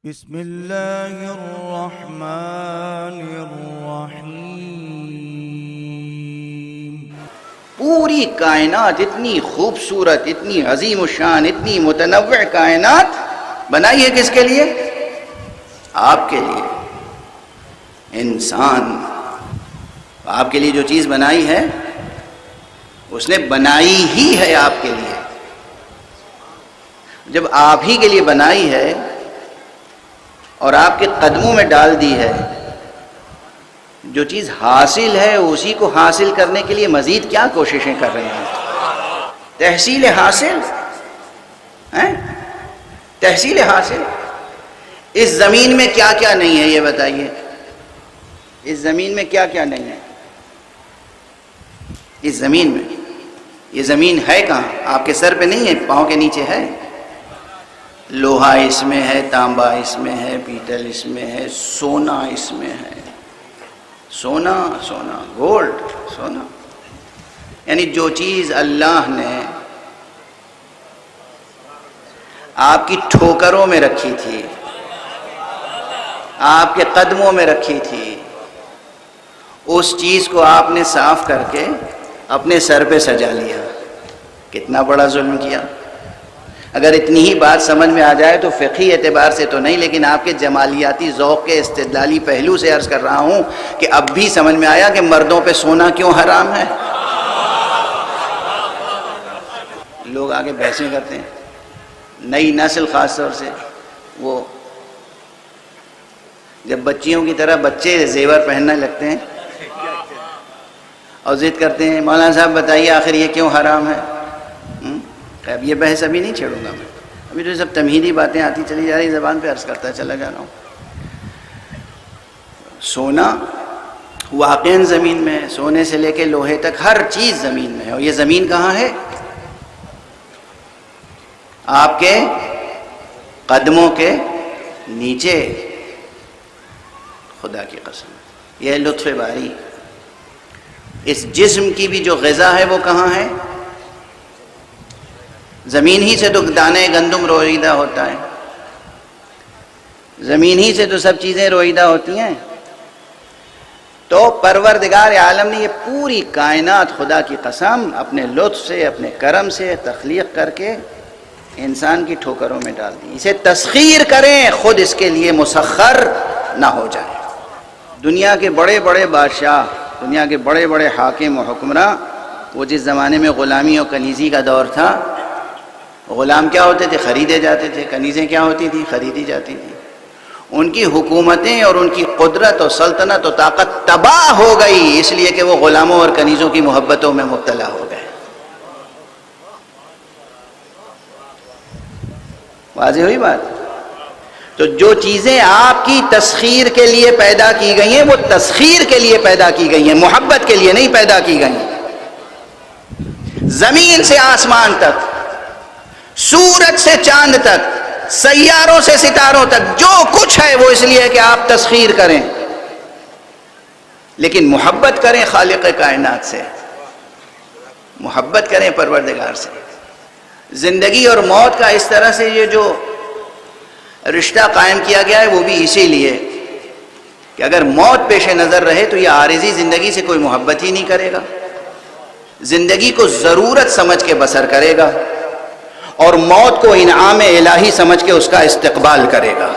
بسم اللہ الرحمن الرحیم۔ پوری کائنات اتنی خوبصورت، اتنی عظیم الشان، اتنی متنوع کائنات بنائی ہے کس کے لیے؟ آپ کے لیے، انسان۔ آپ کے لیے جو چیز بنائی ہے اس نے بنائی ہی ہے آپ کے لیے۔ جب آپ ہی کے لیے بنائی ہے اور آپ کے قدموں میں ڈال دی ہے، جو چیز حاصل ہے اسی کو حاصل کرنے کے لیے مزید کیا کوششیں کر رہے ہیں؟ تحصیل حاصل ہیں؟ تحصیل حاصل۔ اس زمین میں کیا کیا نہیں ہے یہ بتائیے؟ اس زمین میں کیا کیا نہیں ہے؟ اس زمین میں، یہ زمین ہے کہاں؟ آپ کے سر پہ نہیں ہے، پاؤں کے نیچے ہے۔ لوہا اس میں ہے، تانبا اس میں ہے، پیتل اس میں ہے، سونا اس میں ہے۔ سونا، سونا، گولڈ، سونا، یعنی جو چیز اللہ نے آپ کی ٹھوکروں میں رکھی تھی، آپ کے قدموں میں رکھی تھی، اس چیز کو آپ نے صاف کر کے اپنے سر پہ سجا لیا۔ کتنا بڑا ظلم کیا! اگر اتنی ہی بات سمجھ میں آ جائے تو فقہی اعتبار سے تو نہیں، لیکن آپ کے جمالیاتی ذوق کے استدلالی پہلو سے عرض کر رہا ہوں کہ اب بھی سمجھ میں آیا کہ مردوں پہ سونا کیوں حرام ہے۔ لوگ آگے بحثیں کرتے ہیں، نئی نسل خاص طور سے، وہ جب بچیوں کی طرح بچے زیور پہننے لگتے ہیں اور ضد کرتے ہیں مولانا صاحب بتائیے آخر یہ کیوں حرام ہے؟ اب یہ بحث ابھی نہیں چھیڑوں گا میں، ابھی تو سب تمہیدی باتیں آتی چلی جا رہی، زبان پہ عرض کرتا چلا جا رہا ہوں۔ سونا واقعاً زمین میں ہے، سونے سے لے کے لوہے تک ہر چیز زمین میں ہے، اور یہ زمین کہاں ہے؟ آپ کے قدموں کے نیچے۔ خدا کی قسم، یہ لطف باری۔ اس جسم کی بھی جو غذا ہے وہ کہاں ہے؟ زمین ہی سے تو دانے گندم روئیدہ ہوتا ہے، زمین ہی سے تو سب چیزیں روئیدہ ہوتی ہیں۔ تو پروردگار عالم نے یہ پوری کائنات خدا کی قسم اپنے لطف سے، اپنے کرم سے تخلیق کر کے انسان کی ٹھوکروں میں ڈال دی۔ اسے تسخیر کریں، خود اس کے لیے مسخر نہ ہو جائے۔ دنیا کے بڑے بڑے بادشاہ، دنیا کے بڑے بڑے حاکم و حکمراں، وہ جس زمانے میں غلامی اور کنیزی کا دور تھا، غلام کیا ہوتے تھے؟ خریدے جاتے تھے۔ کنیزیں کیا ہوتی تھیں؟ خریدی جاتی تھیں۔ ان کی حکومتیں اور ان کی قدرت اور سلطنت و طاقت تباہ ہو گئی، اس لیے کہ وہ غلاموں اور کنیزوں کی محبتوں میں مبتلا ہو گئے۔ واضح ہوئی بات؟ تو جو چیزیں آپ کی تسخیر کے لیے پیدا کی گئی ہیں وہ تسخیر کے لیے پیدا کی گئی ہیں، محبت کے لیے نہیں پیدا کی گئی ہیں۔ زمین سے آسمان تک، سورج سے چاند تک، سیاروں سے ستاروں تک، جو کچھ ہے وہ اس لیے کہ آپ تسخیر کریں، لیکن محبت کریں خالق کائنات سے، محبت کریں پروردگار سے۔ زندگی اور موت کا اس طرح سے یہ جو رشتہ قائم کیا گیا ہے وہ بھی اسی لیے کہ اگر موت پیش نظر رہے تو یہ عارضی زندگی سے کوئی محبت ہی نہیں کرے گا، زندگی کو ضرورت سمجھ کے بسر کرے گا اور موت کو انعام الہی سمجھ کے اس کا استقبال کرے گا۔